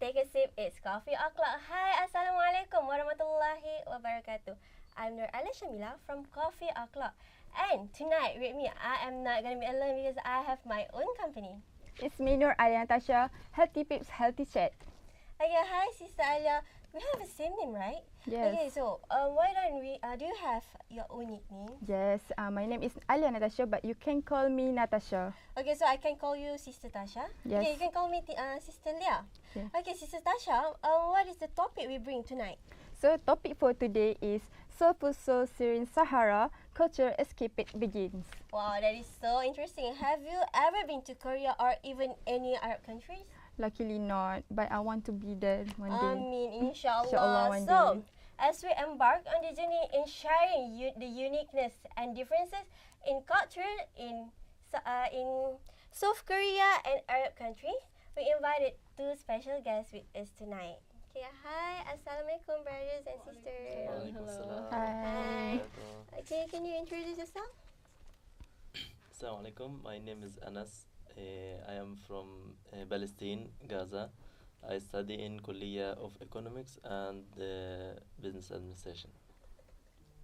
take a sip. It's Coffee O'Clock. Hi, Assalamualaikum warahmatullahi wabarakatuh. I'm 𝒃𝒧 Syamila from Coffee O'Clock. And tonight with me, I am not going to be alone because I have my own company. It's me, Alia Natasha, Healthy Peeps, Healthy Chat. Okay, hi, Sister Alia. We have the same name, right? Yes. Okay, so why don't we, do you have your own nickname? Yes, my name is Alia Natasha, but you can call me Natasha. Okay, so I can call you Sister Tasha? Yes. Okay, you can call me Sister Leah. Yeah. Okay, Sister Tasha, what is the topic we bring tonight? So topic for today is Soulful Soul Syrian Sahara Culture Escape Begins. Wow, that is so interesting. Have you ever been to Korea or even any Arab countries? Luckily not, but I want to be there one day. I mean, inshallah. Inshallah one So, day. as we embark on the journey in sharing the uniqueness and differences in culture in South Korea and Arab countries, we invited two special guests with us tonight. Okay, hi, Assalamualaikum brothers and sisters. Hello. Hi. Okay, can you introduce yourself? Assalamualaikum. My name is Anas. I am from Palestine, Gaza. I study in Kulliyah of Economics and Business Administration.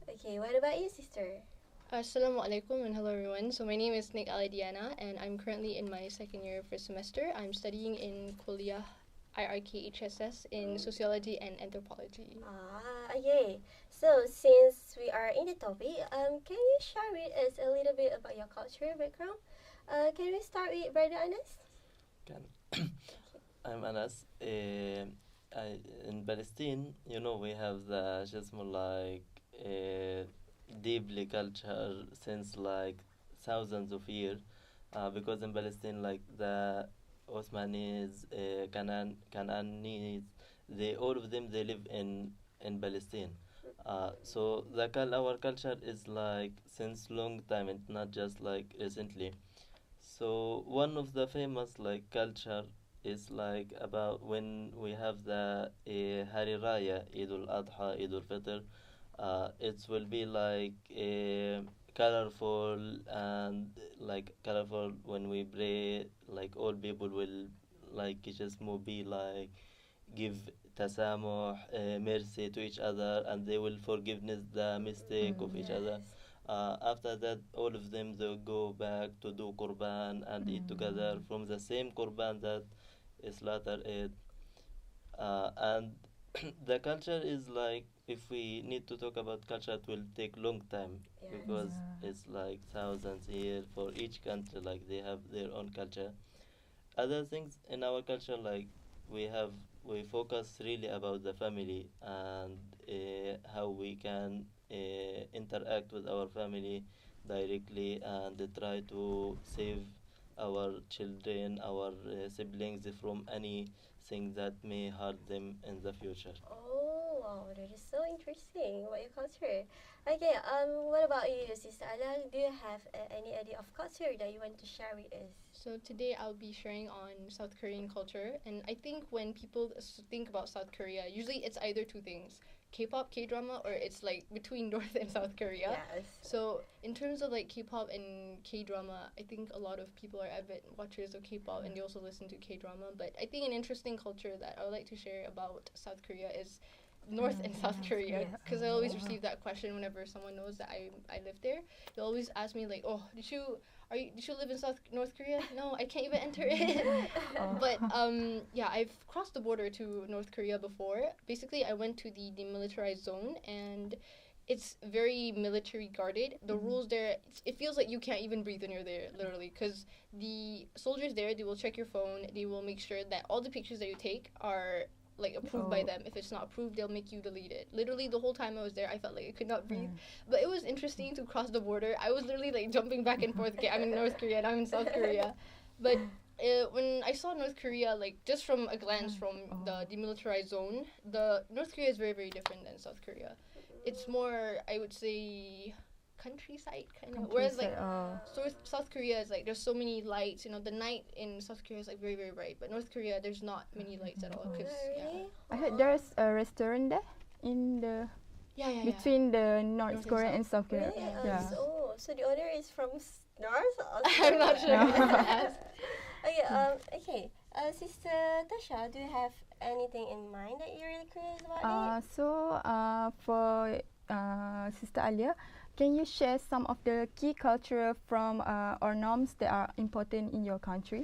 Okay, what about you, sister? Assalamualaikum and hello everyone. So my name is 𝒃𝒊𝒕𝒉 Diana and I'm currently in my second year first semester. I'm studying in Kulliyah IIUMTV in Sociology and Anthropology. Okay. So since we are in the topic, can you share with us a little bit about your cultural background? Can we start with Brother Anas? I'm Anas. In Palestine, we have the just more deeply culture since thousands of years. Because in Palestine, the Osmanis, Canaanites, all of them they live in Palestine. So our culture is since long time and not just recently. So one of the famous culture is about when we have the Hari Raya, 𝒣𝒙𝒑𝒍𝒐𝒓𝒆 𝒪𝒓𝒆. It will be colorful and colorful when we pray. All people will just be give tasamuh, mercy to each other, and they will forgiveness the mistake of each other. After that, all of them they'll go back to do qurban and eat together from the same qurban that is slaughtered. And the culture is if we need to talk about culture, it will take long time because it's thousands years for each country. They have their own culture. Other things in our culture, we focus really about the family and how we can interact with our family directly and try to save our children, our siblings from anything that may hurt them in the future. Oh, wow, that is so interesting about your culture. Okay, what about you, Sister Ala? Do you have any idea of culture that you want to share with us? So today I'll be sharing on South Korean culture, and I think when people think about South Korea, usually it's either two things: K-pop, K-drama, or it's between North and South Korea. Yes. So in terms of K-pop and K-drama, I think a lot of people are avid watchers of K-pop and they also listen to K-drama. But I think an interesting culture that I would like to share about South Korea is North and South Korea, because I always receive that question whenever someone knows that I live there. They always ask me oh, did you live in North Korea? No, I can't even enter it. But yeah, I've crossed the border to North Korea before. Basically, I went to the demilitarized zone, and it's very military guarded. The rules there, it feels like you can't even breathe when you're there, literally, because the soldiers there, they will check your phone. They will make sure that all the pictures that you take are approved by them. If it's not approved, they'll make you delete it. Literally, the whole time I was there, I felt like I could not breathe. But it was interesting to cross the border. I was literally jumping back and forth. Okay, I'm in North Korea and I'm in South Korea. But when I saw North Korea, just from a glance from the demilitarized zone, the North Korea is very, very different than South Korea. It's more, I would say, countryside kind of. Whereas South Korea is there's so many lights. The night in South Korea is very, very bright, but North Korea there's not many lights at all. I heard there's a restaurant there in the between the North Korea and South Korea. Really? So the owner is from North? I'm not sure. Okay, Sister Tasha, do you have anything in mind that you're really curious about it? So, for Sister Alia, can you share some of the key culture from or norms that are important in your country?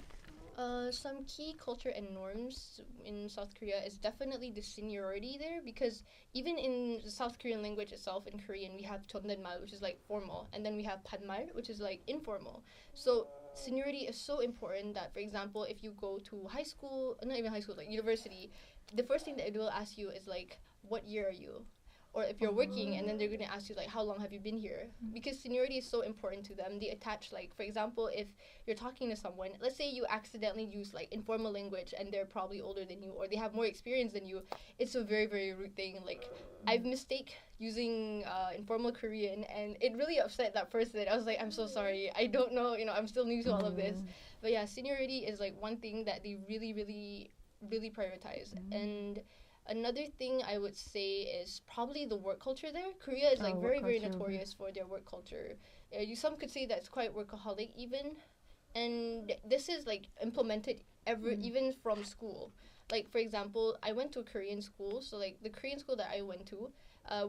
Some key culture and norms in South Korea is definitely the seniority there, because even in the South Korean language itself, in Korean, we have 존댓말, which is like formal, and then we have 반말, which is like informal. So seniority is so important that, for example, if you go to high school, not even high school, like university, the first thing that they will ask you is like, what year are you? Or if you're working, and then they're going to ask you like, how long have you been here? Because seniority is so important to them. They attach, like, for example, if you're talking to someone, let's say you accidentally use like informal language and they're probably older than you or they have more experience than you, it's a very, very rude thing. Like, I've mistake using informal Korean, and it really upset that person. I was like, I'm so sorry, I don't know, I'm still new to all of this. But yeah, seniority is like one thing that they really, really, really prioritize. And another thing I would say is probably the work culture there. Korea is like very, very notorious for their work culture. Some could say that it's quite workaholic even. And this is like implemented even from school. Like, for example, I went to a Korean school. So like the Korean school that I went to,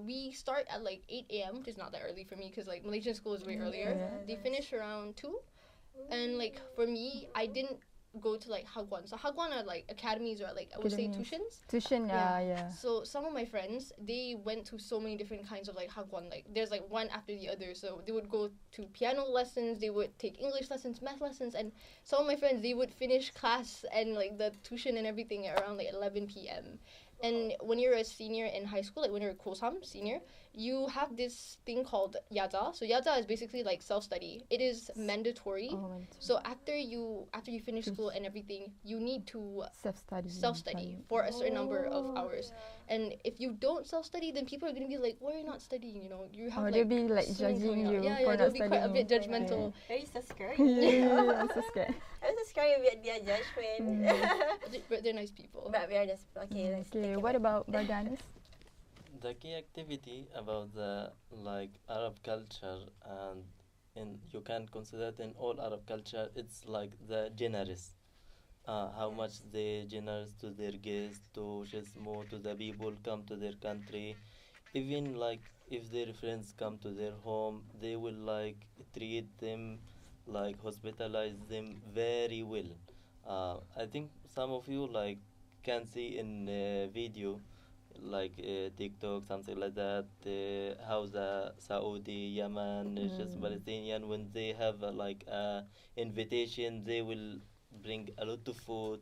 we start at like 8 a.m., which is not that early for me because like Malaysian school is way earlier. They finish around 2. And like for me, I didn't go to like hagwon. So hagwon are like academies, or like I would say tuitions. Yeah. So some of my friends, they went to so many different kinds of like hagwon. Like there's like one after the other. So they would go to piano lessons, they would take English lessons, math lessons, and some of my friends, they would finish class and like the tuition and everything around like 11 p.m. And when you're a senior in high school, like when you're a 고3 senior, you have this thing called 야자. So 야자 is basically like self-study. It is mandatory. So after you finish school and everything, you need to self-study for a certain number of hours. And if you don't self-study, then people are going to be like, why are you not studying? You have like... they'll be like judging you for they'll not be studying. quite a bit judgmental. Very so scary. I'm so scared. I'm so scared of their judgment. But they're nice people. But we are just... Okay, let's Okay, what about Barganis? The key activity about the like Arab culture, and you can consider it in all Arab culture, it's like the generous. How much they generous to their guests, to just more to the people come to their country. Even like if their friends come to their home, they will like treat them, like hospitalize them very well. I think some of you like can see in video like TikTok, something like that, how the Saudi, Yemen, just Palestinian, when they have like invitation, they will bring a lot of food.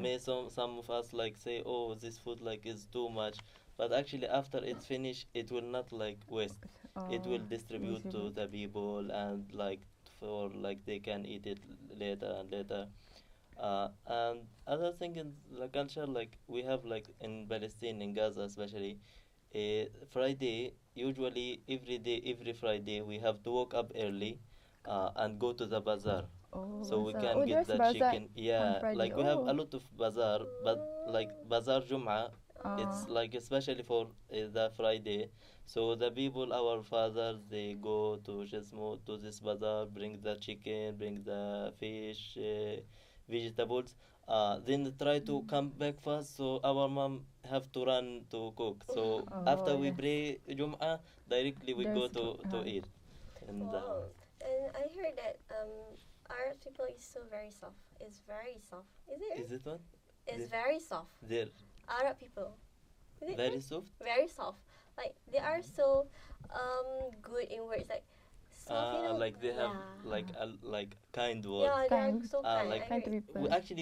May some of us like say, oh, this food like is too much, but actually after it's finished, it will not like waste. It will distribute to the people, and like for like they can eat it later and later. And other thing in the culture, like we have like in Palestine, in Gaza especially, Friday, usually every day, every Friday, we have to wake up early and go to the bazaar. So we can get the chicken. Yeah, like we have a lot of bazaar, but like bazaar Jum'ah, it's like especially for the Friday. So the people, our fathers, they go to just move to this bazaar, bring the chicken, bring the fish, vegetables, then try to come back fast, so our mom have to run to cook. So after we pray Jum'ah, directly we go to eat. And and I heard that Arab people is so very soft. It's very soft. Is it? Is it what? It's very soft. They're Arab people. Is it very true? soft? Very soft. Like they are so good in words, like soft, like they have like kind words. Yeah, they are so kind. Like I agree.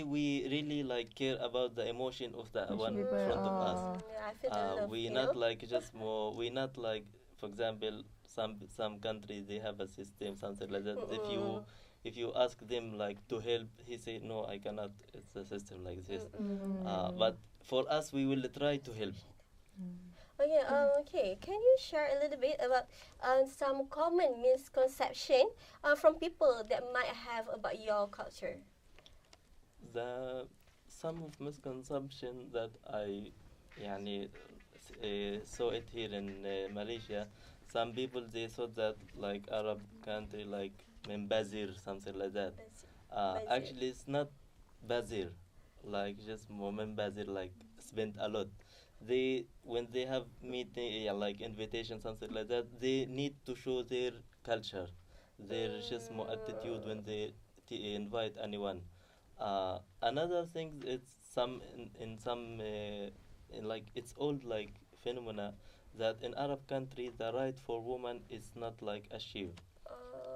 we really like care about the emotion of the one in front of us. Yeah, I feel the love, We not like just more. We not like, for example, some countries they have a system, something like that. If you ask them like to help, he say no, I cannot. It's a system like this. But for us, we will try to help. Okay, okay. Can you share a little bit about some common misconception from people that might have about your culture? Some of misconception that I saw it here in Malaysia. Some people they thought that like Arab country like Bazir, something like that. Actually, it's not Bazir. like just more members like spend a lot. They when they have meeting, yeah, like invitation, something like that, they need to show their culture, their just more attitude when they invite anyone. Another thing, it's some in some in like it's old like phenomena that in Arab country the right for woman is not like achieved.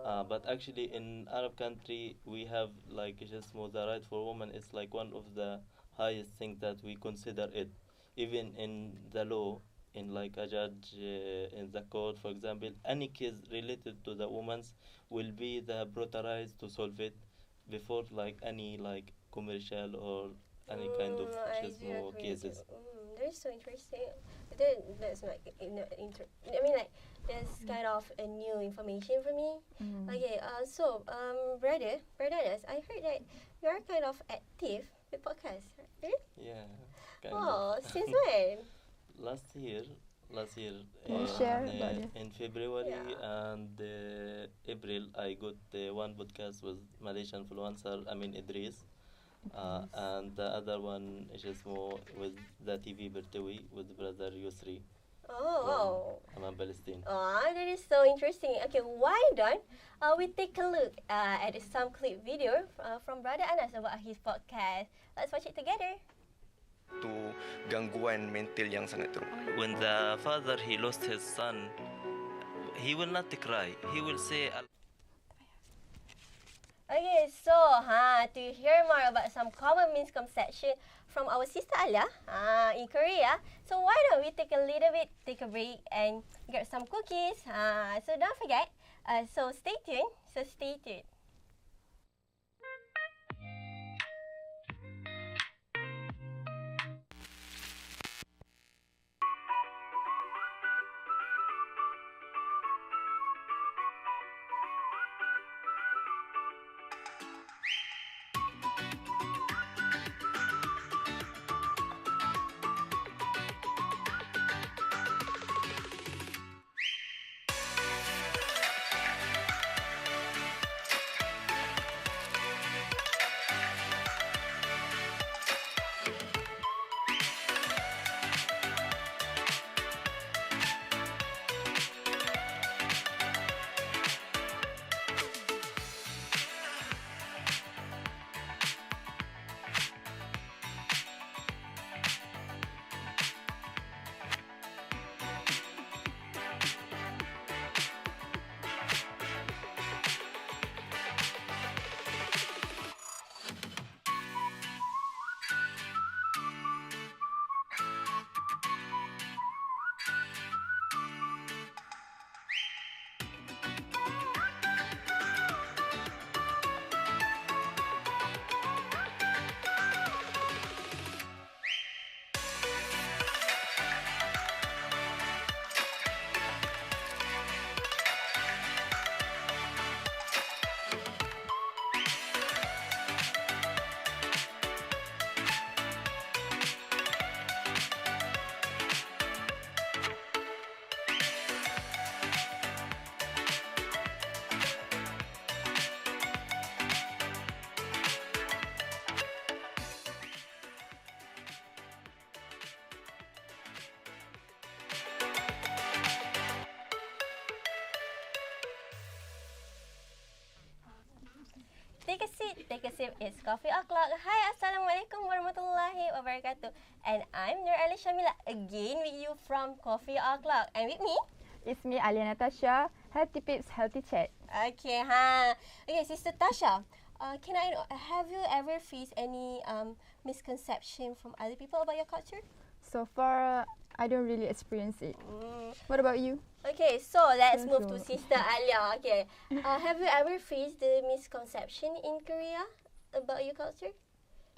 But actually, in Arab country, we have like just more the right for woman is like one of the highest things that we consider it. Even in the law, in like a judge in the court, for example, any case related to the woman's will be the brutalized to solve it before like any like commercial or any kind of I just do more agree with cases. you. That is so interesting. That's like I mean like that's kind of a new information for me. Okay, so brother Anas, I heard that you are kind of active with podcasts, right? Yeah, kind Oh, of. since when? last year Can you share about it? in February Yeah. and April, I got one podcast with Malaysian influencer, I mean Idris, and the other one is just more with the TV Bertawi with brother Yusri Oh, from Palestine. that is so interesting. Okay, why don't we take a look at some clip video from Brother Anas about his podcast. Let's watch it together. Tu gangguan mental yang sangat teruk. When the father he lost his son, he will not cry. He will say, Okay, so to hear more about some common misconception from our sister Alia in Korea, so why don't we take a little bit, take a break and get some cookies. So don't forget. So stay tuned. Take a sip. It's coffee o'clock. Hi, Assalamualaikum warahmatullahi wabarakatuh. And I'm Nur Ali Shamila again with you from Coffee O'Clock. And with me, It's me, Alia Natasha. Healthy peeps, healthy chat. okay, Okay, Sister Tasha, can I know, have you ever faced any misconception from other people about your culture? So far, I don't really experience it. What about you? Okay, so let's Yes, move to sure. Sister Alia. Okay, have you ever faced the misconception in Korea about your culture?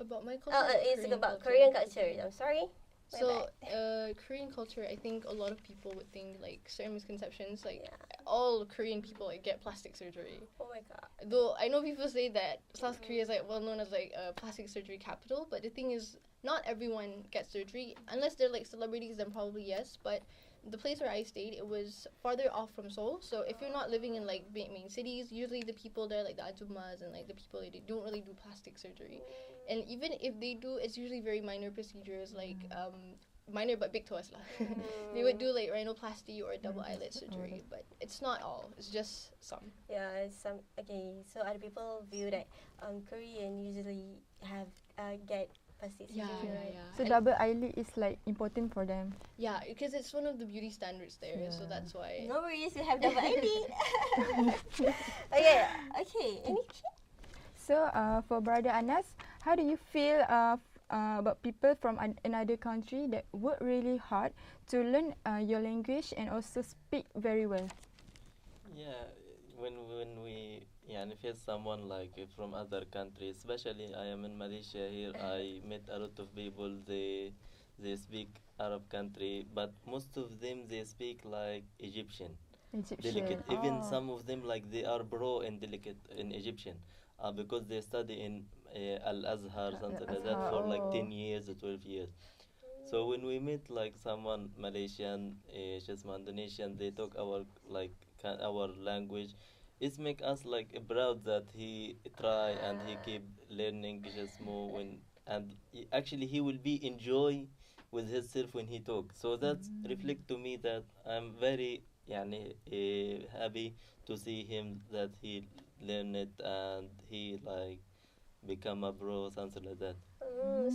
About my culture. or It's Korean about culture? Korean culture. I'm sorry. My So, bad. Korean culture, I think a lot of people would think like certain misconceptions, like Yeah. all Korean people like get plastic surgery. Oh my god. Though I know people say that South Korea is like well known as like a plastic surgery capital, but the thing is, not everyone gets surgery unless they're like celebrities. Then probably yes, but the place where I stayed, it was farther off from Seoul. So if you're not living in like main cities, usually the people there, like the ajumas and like the people, they don't really do plastic surgery. And even if they do, it's usually very minor procedures, like minor but big to us lah. They would do like rhinoplasty or double eyelid surgery, but it's not all. It's just some. Yeah, some. Okay, so other people view that Korean usually have get plastic surgery, right? So double eyelid is like important for them. Yeah, because it's one of the beauty standards there, so that's why. No worries, you have double eyelid. Okay. Any? So for Brother Anas, how do you feel about people from another country that work really hard to learn your language and also speak very well? Yeah, when we face someone like from other countries, especially I am in Malaysia here, I met a lot of people, they speak Arab country, but most of them they speak like Egyptian. Delicate. Even some of them like they are pro and delicate in Egyptian, because they study in Al-Azhar, something like that, for like 10 years or 12 years. So when we meet like someone Malaysian, just Indonesian, they talk our like our language. It make us like proud that he try and he keep learning just more actually he will be enjoy with himself when he talk. So that's reflect to me that I'm very happy to see him that he learn it and he like become a pro, something like that.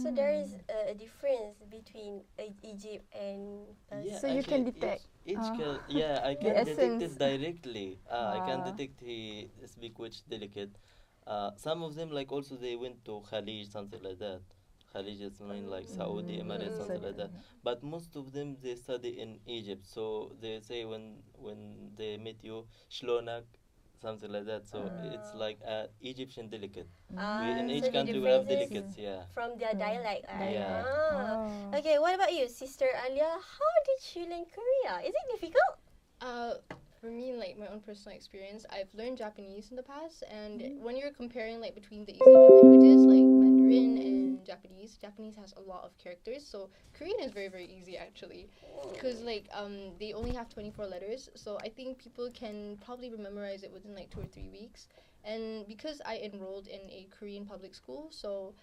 So there is a difference between Egypt and so you can detect I can detect it directly. I can detect he speak which delicate. Some of them like also they went to Khalij, something like that. Khalij is mean like Saudi Emirates, something like that. But most of them they study in Egypt. So they say when they meet you, Shlonak, something like that. So it's like Egyptian delicate. In each country we have delicates, from their dialect, right? Yeah. Okay, what about you, Sister Alia? How did you learn Korea? Is it difficult? For me, like my own personal experience, I've learned Japanese in the past, and when you're comparing like between the East Asian languages like Mandarin and Japanese has a lot of characters. So Korean is very, very easy actually, because like they only have 24 letters. So I think people can probably memorize it within like 2 or 3 weeks. And because I enrolled in a Korean public school, so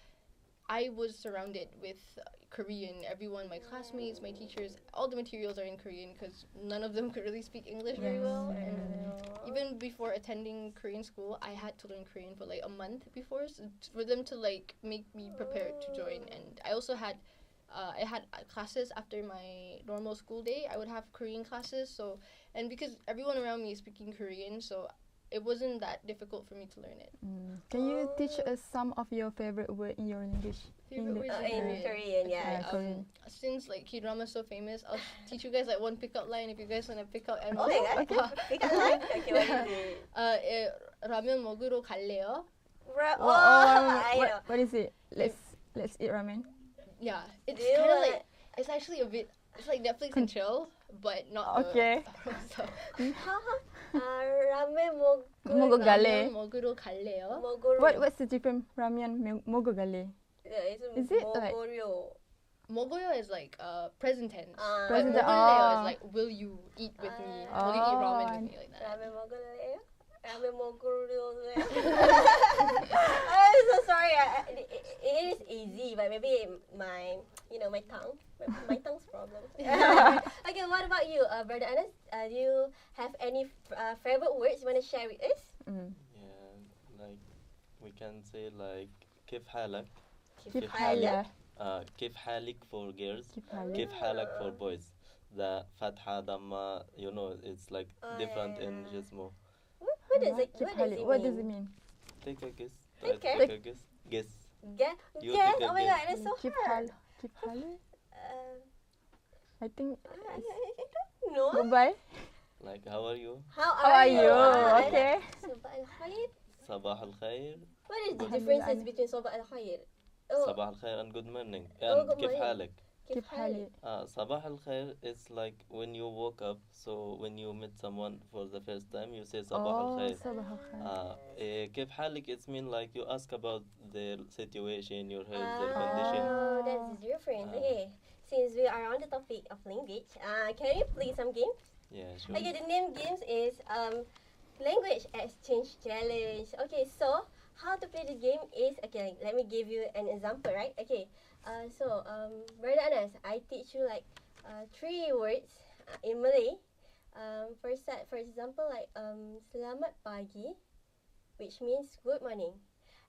I was surrounded with Korean. Everyone, my classmates, my teachers, all the materials are in Korean because none of them could really speak English very well. And even before attending Korean school, I had to learn Korean for like a month before, so for them to like make me prepared to join. And I also had classes after my normal school day. I would have Korean classes. So, and because everyone around me is speaking Korean, so it wasn't that difficult for me to learn it. Can you teach us some of your favorite word in your language? Favorite words in Korean, yeah. Korean. Since like K-drama is so famous, I'll teach you guys like one pickup line if you guys want to pick up. And Oh my god, pick a line? Okay, what is it? 라면 먹으러 갈래요? What is it? Let's eat ramen. Yeah, it's kind of like, it's actually a bit, it's like Netflix and chill, but not Okay. Ramen 먹으러 갈래. 먹으러 갈래요? What's the difference? Ramen 먹으러 갈래. Is it like 먹어요 is like present tense. Present but 먹을래요 is like will you eat with me? Will you eat ramen with me, like that? Ramen 먹을래요? Ramen 먹으려고요? I'm so sorry. It is easy, but maybe my tongue's problem. Okay, what about you, Brother Anas? Do you have any favorite words you want to share with us? Yeah, like we can say like كيف حالك. كيف حالك. كيف حالك for girls. كيف كيف حالك for boys. The fatha, dhamma, it's like different in Jismo. What does it What does it mean? Take a guess. Okay. Take a guess. Guess. Guess? You Guess? take a Oh my guess. god, that's so hard. كيف حالك? I think I don't know. goodbye. Like how are you? How are you? Okay. Okay. Sabah al-khair. Sabah al-khair. What is the differences between Sabah al-khair? Sabah al-khair and good morning. Oh, And good كيف morning. حالك. كيف حالك? Sabah al-khair is like when you woke up. So when you meet someone for the first time, you say Sabah al-khair. صباح الخير. كيف حالك? It's mean like you ask about their situation, your health, their condition. Oh, that's different. Okay. since we are on the topic of language, can we play some games? Yeah, sure. Okay, the name games is language exchange challenge. Okay, so how to play the game is, okay, let me give you an example, right? Okay, Brother Anas, I teach you like 3 words in Malay. For example, like selamat pagi, which means good morning.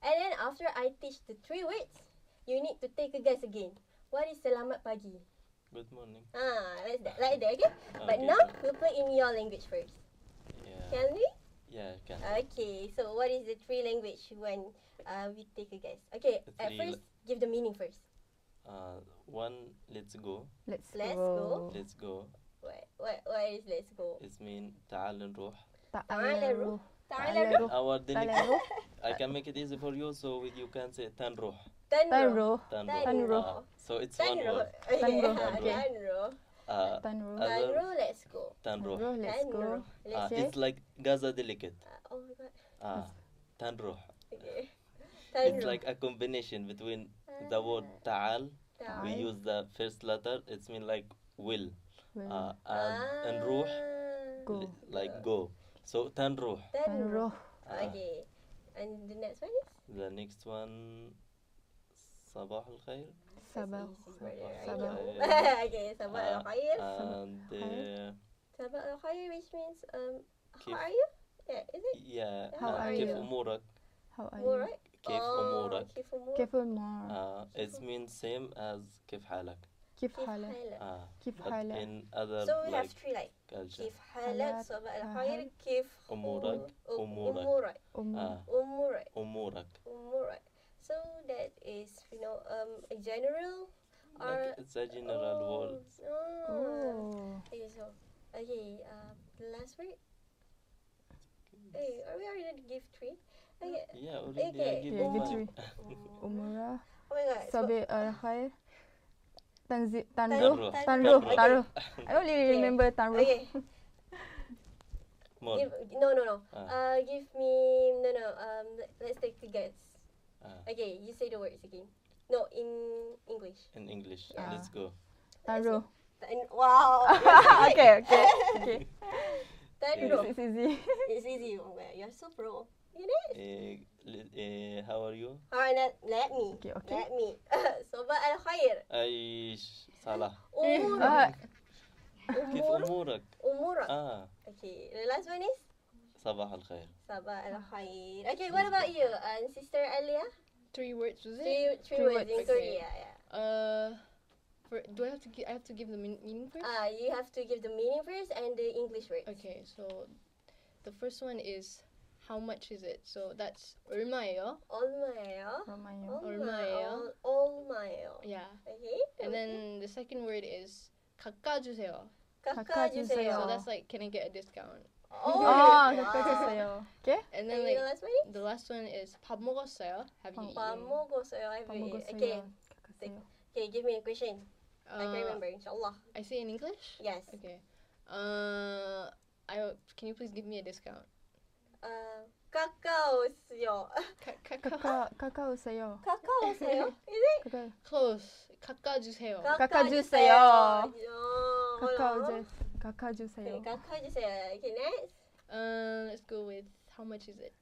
And then after I teach the 3 words, you need to take a guess again. What is selamat pagi? Good morning. Like that, okay? But Okay. now we'll play in your language first. Yeah. Can we? Yeah, can. Okay, so what is the 3 language when we take a guess? Okay, The at 3 first, give the meaning first. One, let's go. Let's Let's go. Let's go. What is let's go? It's mean تعال نروح. تعال نروح. Our تعال delicate. نروح. I can make it easy for you, so you can say تنروح. Tanro. تنروح. So it's one word. Tanro. Okay. Tanro. تنروح. Other- Tanro, let's go. تنروح. Let's go. Tanro. Let's say. It's like Gaza delicate. Oh my god. تنروح. Okay. It's Tanro. like a combination between the word تعال. We use the first letter. It's mean like will. Well, And نروح go. like go. So تنروح. تنروح. Okay. And the next one is? The next one صباح الخير. صباح. Easy, brother. I Sabah. know. Okay, sabah al khair. And Sabah al khair, which means how كيف- are you? Yeah, is it? yeah. How are كيف you? أمورك? How are More you? right? كيف أمورك؟ كيف أمورك؟ كيف الأمور؟ It means same as كيف حالك. كيف كيف حالك؟ حالك؟ كيف But حالك؟ in other So we have like 3 like culture. كيف حالك؟ حالك. صباح الخير. كيف أمورك. أمورك. أمورك. أمور. أمورك. أمورك. أمورك. So that is, a general or Like it's a general word. Oh. Okay, so the last word. Hey, are we already give 3? Okay. Yeah, already Okay. I give Yeah, you give one. 3. أمورة. Oh my god. So, صباح الخير. تنروح. تنروح. تنروح. Okay. تنروح. I only remember تنروح. okay. More. No. Ah. Give me let's take the guess. Okay, you say the words again. No, in English. In English. Yeah. Let's go. تنروح. Wow. Okay. Tanro. It's easy. It's easy. Oh, well, you're so pro. You know? How are you? Alright, let me. Okay. Let me. صباح الخير. أيش صلاح. أمورك. كيف أمورك؟ أمورك. Okay, the last one is? صباح الخير. صباح الخير. Okay, what about you? And Sister Alia? 3 words, was it? Three words in Okay. Korea. Yeah. Do I have to give the meaning first? You have to give the meaning first and the English words. Okay, so the first one is how much is it? So that's 얼마예요? 얼마예요? Romayo. 얼마예요? 얼마예요? Yeah. Okay. And then the second word is 깎아주세요. 깎아주세요. So that's like, can I get a discount? Oh, 깎아주세요. Okay? And And then the like last one is? the last one is 밥 먹었어요? Have you 밥 eaten? 먹었어요. 밥 먹었어요. Okay. 깎았어요. Okay, give me a question. I can remember, inshallah. I say in English? Yes. Okay. Can you please give me a discount? 카카오세요. 깎아주세요. 카카오세요? Is it? Close. 깎아주세요. 깎아주세요. 깎아주세요. 깎아주세요. Okay, 깎아주세요. Okay, next. Let's go with how much is it?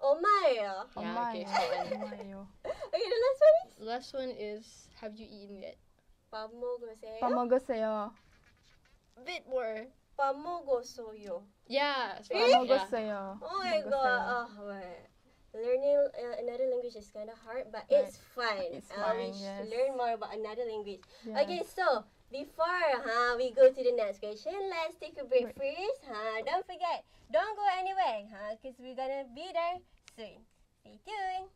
얼마예요? Yeah, okay, so 엄마예요. Okay, the last one is? the last one is have you eaten yet? 밥 먹으세요? 밥 먹었어요. A bit more. 밥 먹었어요. Yeah. 밥 Yeah. 먹었어요. Oh my god. Learning another language is kind of hard, but Right. it's fun. It's We fun, should yes. learn more about another language. Yeah. Okay, so before we go to the next question, let's take a break first. Don't forget, don't go anywhere, because we're gonna be there soon. Stay tuned.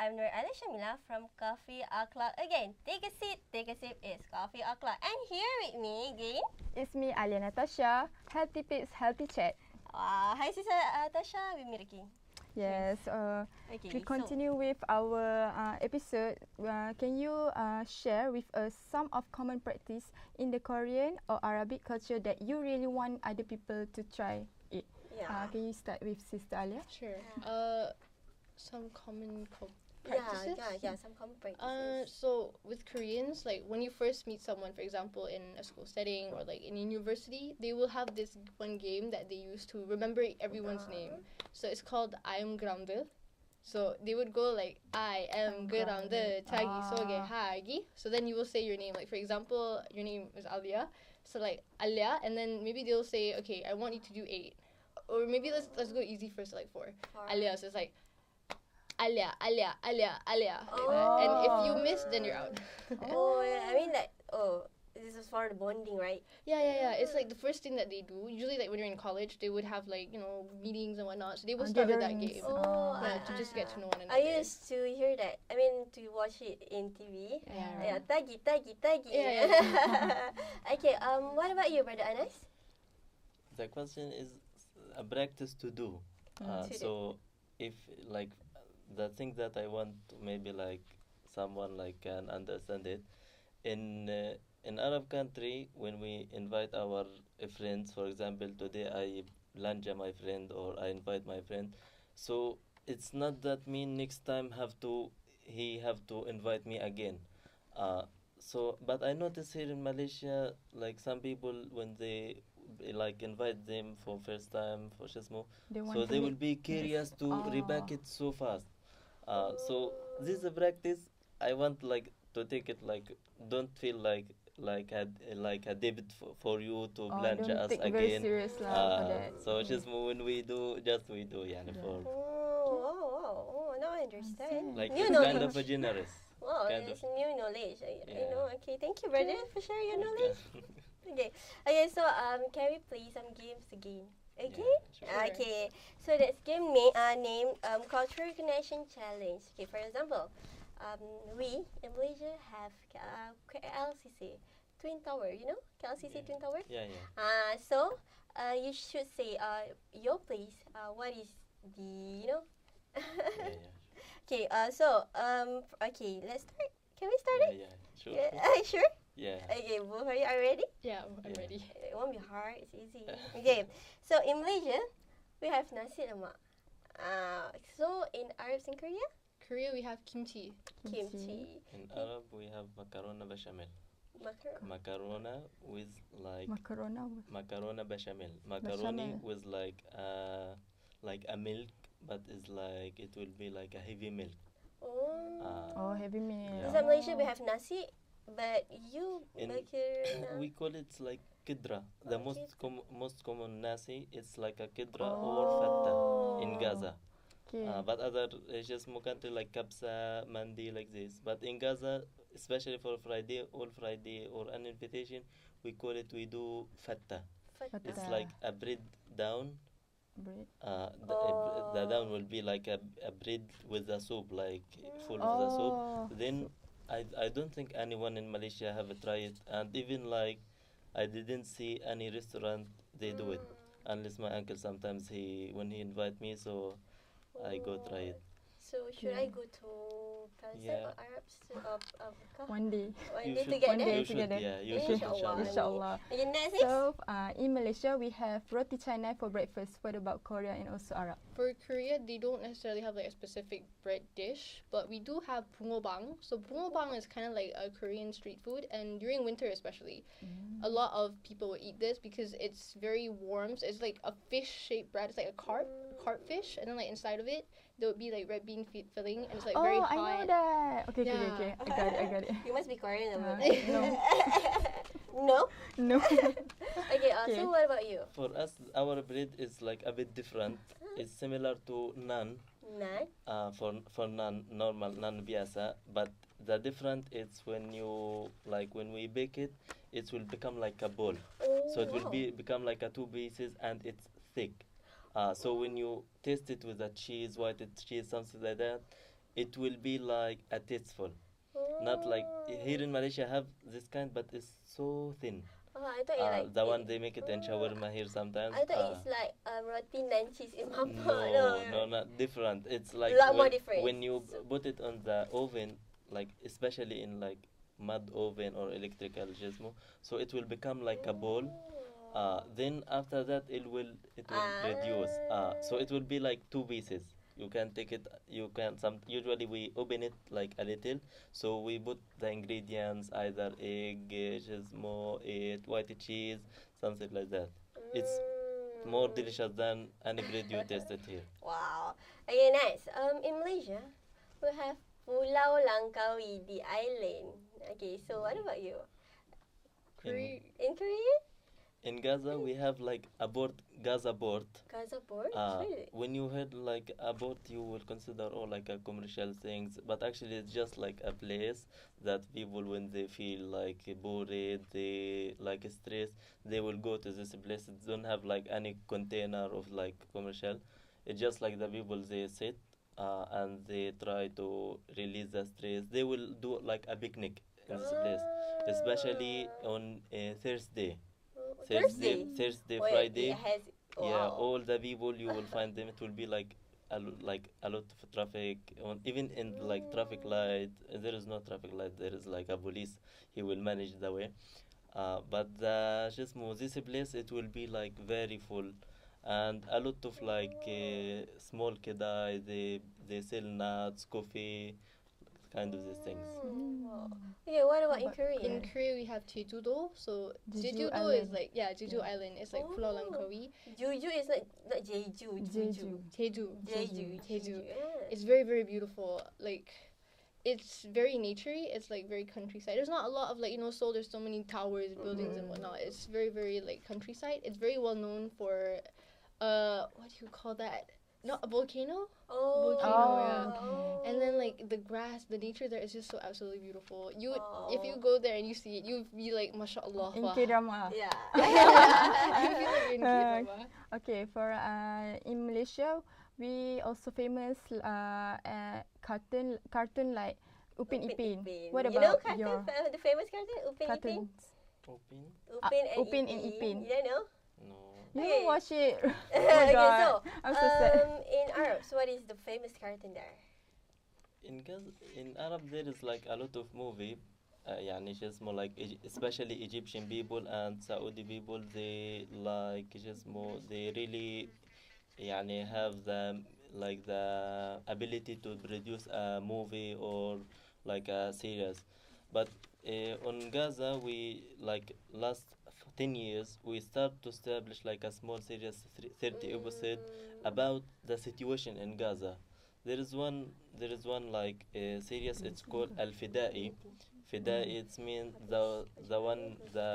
I'm Nur Ali Shamila from 𝒘𝒊𝒕𝒉 again. Take a seat, take a sip, it's 𝒘𝒊𝒕𝒉. And here with me again. It's me, Alia Natasha. Healthy peeps, healthy chat. Hi, Sister Tasha. We meet again. Yes. Okay, To continue with our episode, can you share with us some of common practice in the Korean or Arabic culture that you really want other people to try it? Yeah. Can you start with Sister Alia? Sure. Some common Yeah, practices. some common practices. So with Koreans, like when you first meet someone, for example, in a school setting or like in a university, they will have this one game that they use to remember everyone's name. So it's called 𝒖음그라운드. So they would go like 𝒖음그라운드 𝒘𝐲𝒕𝒉. So then you will say your name. Like for example, your name is Alia. So like Alia, and then maybe they'll say, okay, I want you to do 8, or maybe let's go easy first, like 4. Alia. So it's like Alia. Oh. And if you miss, then you're out. I mean like, this is for the bonding, right? Yeah. It's like the first thing that they do. Usually, like when you're in college, they would have like meetings and whatnot. So they would start with that game. To just get to know one another. I used to hear that. I mean, to watch it in TV. Yeah. Tagi. Yeah. Okay. What about you, Brother Anas? The question is a practice to do. So if like the thing that I want to maybe like someone like can understand it in Arab country, when we invite our friends, for example today I lunch my friend or I invite my friend, so it's not that mean next time he have to invite me again. So but I notice here in Malaysia, like some people when they like invite them for first time for Shasmo, so they will be curious to reback it so fast. So this is a practice I want like to take it like don't feel like a debit for you to blanch us take again. very serious for that. So Shasmo, when we do yeah, for Now I understand. like New it's kind knowledge. of a generous. Wow, kind it's of. new knowledge. I Yeah. know. Okay, thank you, brother, for sharing your knowledge. Okay. So can we play some games again? Okay. Yeah, sure. Okay. So that's game named Cultural Connection Challenge. Okay. For example, we in Malaysia have KLCC Twin Tower. You know KLCC Twin Tower. Yeah. So you should say your place. What is the Yeah. Okay. Okay. Let's start. Can we start it? Yeah. Sure. Sure. Yeah. Okay, both of you are ready? Yeah, I'm Yeah. ready. It won't be hard, it's easy. Okay, so in Malaysia, we have nasi lemak. So in Arabs in Korea, Korea, we have kimchi. kimchi. In Arab we have macarona bechamel. Macarona with like macarona bechamel. Macaroni Bechamel. with like a milk, but it's like it will be like a heavy milk. Heavy meal. Yeah. So in Malaysia, we have nasi, but you In- make it. We call it like kidra. The Oh, most common nasi it's like a kidra or fatta in Gaza. Okay. But other Asian country like kabsa, mandi like this. But in Gaza, especially for Friday or an invitation, we do fatta. It's Fatta. like a bread down. Bread. The down will be like a bread with a soup, like full of the soup. Then I don't think anyone in Malaysia have tried it, and even like I didn't see any restaurant they do it, unless my uncle sometimes when he invite me, so I go try it. So should I go to Palestine Yeah. or Arabs One day. one You day should- together? day you should, together. yeah, you should, Inshallah. Inshallah. Okay, next is So in Malaysia, we have roti canai for breakfast. What about Korea and also Arab? For Korea, they don't necessarily have like a specific bread dish, but we do have bungobang. So bungobang is kind of like a Korean street food, and during winter especially, a lot of people will eat this because it's very warm. So it's like a fish-shaped bread. It's like a carp fish, and then like inside of it, there would be like red bean filling, and it's like very I know hot. that. Okay. Yeah. I got it. you must be Korean, No. No. No. Okay. Okay. So what about you? For us, our bread is like a bit different. It's similar to naan. Naan. For naan, normal naan biasa, but the different is when we bake it, it will become like a ball. So it will become like a 2 pieces and it's thick. So when you taste it with a cheese, white cheese, something like that, it will be like a tasteful. Not like here in Malaysia have this kind, but it's so thin. Oh, I thought it like The one they make it in shawarma here sometimes. I thought it's like roti and cheese in my No, not different. It's like A lot more different. when you put it on the oven, like especially in like mud oven or electrical gizmo, so it will become like a ball. Then after that it will reduce. So it will be like two pieces. You can take it. You can usually we open it like a little. So we put the ingredients either egg, gizmo, white cheese, something like that. It's more delicious than any bread you tasted here. Wow. Okay, nice. In Malaysia, we have Pulau Langkawi, the island. Okay, so what about you? In Korea? In Gaza, we have like a board, Gaza board. Gaza board? Really? When you heard like a board, you will consider all like a commercial things, but actually it's just like a place that people, when they feel like bored, they like stress, they will go to this place. It don't have like any container of like commercial. It's just like the people they sit and they try to release the stress. They will do like a picnic in this place, especially on Thursday. Thursday, Oh, Friday. It has, Yeah, wow. all the people you will find them. It will be like like a lot of traffic. Even in like traffic light, there is no traffic light. There is like a police. He will manage the way. But this place it will be like very full, and a lot of like small kidai. They sell nuts, coffee, kind of these things. Wow. Okay, what about in Korea? In Korea, we have Jeju-do. So Jeju Jeju-do Island. is like Jeju Island. It's like Pulau Langkawi. Jeju is not Jeju. Jeju. Jeju. Yeah. It's very, very beautiful. Like, it's very naturey. It's like very countryside. There's not a lot of like Seoul. There's so many towers, buildings, and whatnot. It's very, very like countryside. It's very well known for, what do you call that? Not a volcano. Oh. Volcano, yeah. And then like the grass, the nature there is just so absolutely beautiful. You would, if you go there and you see it, you'd be like, mashallah. In K-drama. Yeah. You feel like you're in K-drama. Okay, for in Malaysia, we also famous cartoon like Upin Ipin. What You know about your the famous cartoon Upin Ipin? cartoons? Open? Upin and Ipin. You don't know? No. You Okay. don't watch it. Oh my Okay, God. so I'm so sad. in Arabs, what is the famous cartoon there? In Arab there is like a lot of movie. يعني just more like especially Egyptian people and Saudi people, they like just more, they really يعني have the ability to produce a movie or like a series. But on Gaza, we like last 10 years we start to establish like a small series, 30 episode about the situation in Gaza. There is one like series. It's called Al-Fidai. Fidai, it means the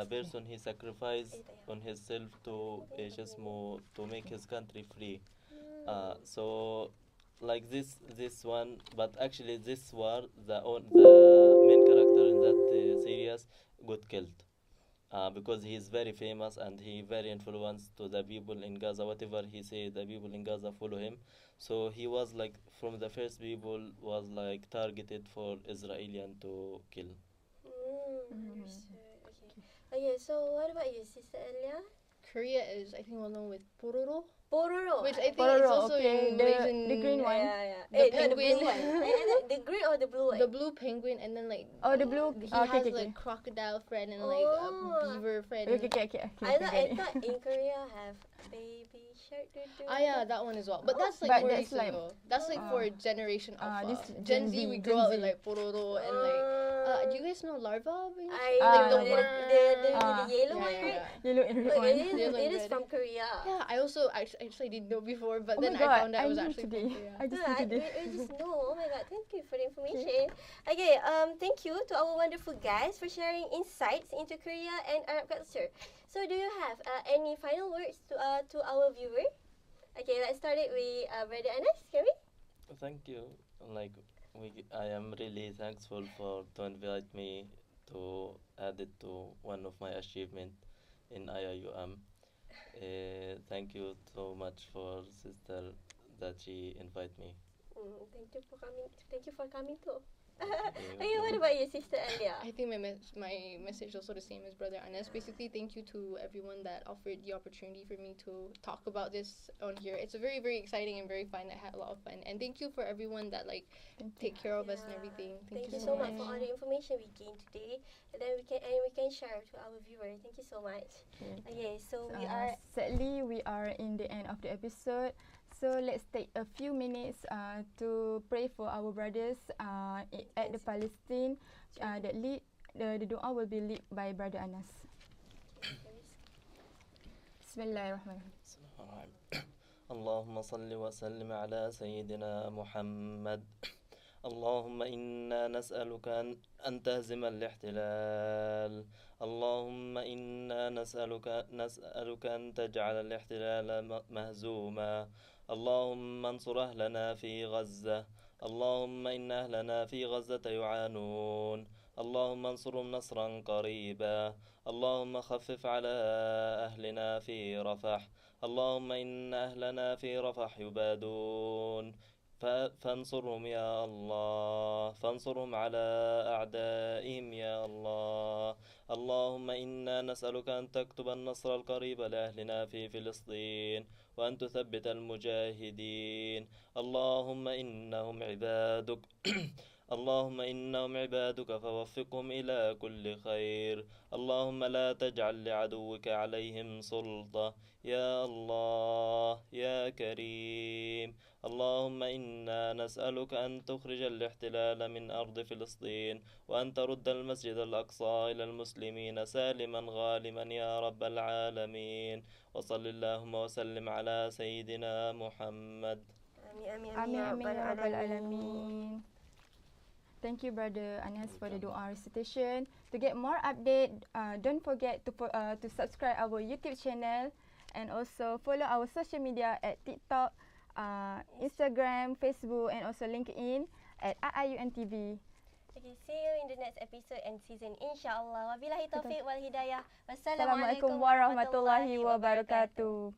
person he sacrificed on himself to just more to make his country free. So like this one, but actually this war, the main character in that series got killed. Because he is very famous and he very influenced to the people in Gaza. Whatever he say, the people in Gaza follow him. So he was like from the first people was like targeted for Israelian to kill. Understood. Okay, so what about you, Sister Elia? Korea is, I think, well known with pororo, Pororo. which I think is Pororo, also okay. in The Malaysian. green one. Yeah. The The blue penguin. one. The green or the blue one? The blue penguin, and then like Oh, the blue. he Okay, has okay, like crocodile friend and like a Oh. beaver friend. okay. I thought in Korea have baby shark. Yeah, that one as well. But that's like But more that's recent like- though. That's like for generation Alpha. this Gen Z, we grow up with Gen Z. like pororo and like. Do you guys know larva? I Ah, know the the yellow Yeah, one, yeah, right? yeah. Yellow and red Look, one. Yellow it and is red. from Korea. Yeah, I also actually didn't know before, but Oh then my I God, found out it was knew actually today. from Korea. I just Yeah, knew today. I just know. Oh my God, thank you for the information. Okay, thank you to our wonderful guys for sharing insights into Korea and Arab culture. So, do you have any final words to our viewer? Okay, let's start it with Brother Anas. Can we? Thank you. Like I am really thankful to invite me to add it to one of my achievement in IIUM. Thank you so much for sister that she invite me. Thank you for coming. Thank you for coming too. Okay, what about your sister Alia? I think my message is also the same as Brother Anas. Basically, thank you to everyone that offered the opportunity for me to talk about this on here. It's a very, very exciting and very fun. I had a lot of fun. And thank you for everyone that take care of us and everything. Thank you so much for all the information we gained today. And then we can share to our viewers. Thank you so much. Okay, so we are sadly we are in the end of the episode. So let's take a few minutes to pray for our brothers at the Palestine. The dua will be led by Brother Anas. Bismillahirrahmanirrahim. اللهم صل وسلم على سيدنا محمد. اللهم إنا نسألك أن تهزم الاحتلال. اللهم إنا نسألك أن تجعل الاحتلال مهزوما. اللهم انصر أهلنا في غزة. اللهم إن أهلنا في غزة يعانون. اللهم انصرهم نصرا قريبا. اللهم خفف على أهلنا في رفح. اللهم إن أهلنا في رفح يبادون فانصرهم يا الله. فانصرهم على أعدائهم يا الله. اللهم إنا نسألك أن تكتب النصر القريب لأهلنا في فلسطين وأن تثبت المجاهدين. اللهم إنهم عبادك اللهم إنهم عبادك فوفقهم إلى كل خير. اللهم لا تجعل لعدوك عليهم سلطة يا الله يا كريم. اللهم إنا نسألك أن تخرج الاحتلال من أرض فلسطين وأن ترد المسجد الأقصى إلى المسلمين سالما غالما يا رب العالمين. وصل اللهم وسلم على سيدنا محمد. Amin Amin ya rabbal alamin. Thank you, Brother Anas, for the dua recitation. To get more update, don't forget to subscribe our YouTube channel and also follow our social media at TikTok, Instagram, Facebook, and also LinkedIn at IIUMTV. Okay, see you in the next episode and season, insyaAllah. Wabillahi taufiq wal hidayah. Assalamualaikum warahmatullahi wabarakatuh.